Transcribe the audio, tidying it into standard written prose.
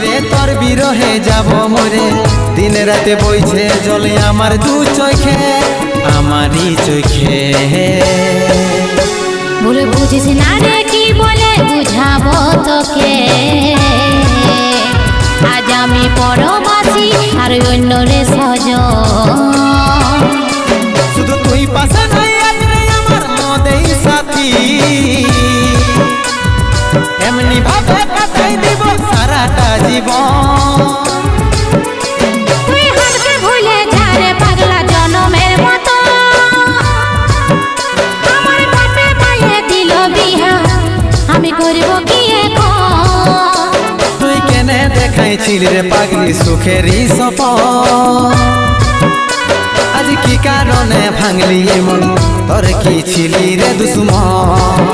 রে তোর বিরহে যাব মরে, দিন রাতে বইছে জলে আমার দু চোখে, আমারই চোখে। বলে বুঝিস না রে কি বলে বুঝাবো তোকে, আজ আমি পরবাসী আর অন্য রে সজন। শুধু তুই পাশে নাই আজ রে আমার মদেই সাথী, এমনি ভাবে কাটাই দিব সারাটা জীবন। তুই হারকে ভুলে যা রে পাগলা জনমের মতো, আমার বাপে মায়ে দিল বিহা, আমি করব কি এখন? তুই কেনে দেখাইছিলি রে পাগলি সুখেরই সপন, আজ কি কারণে ভাঙলি মন, তোর কি ছিলি রে দুশ্মন?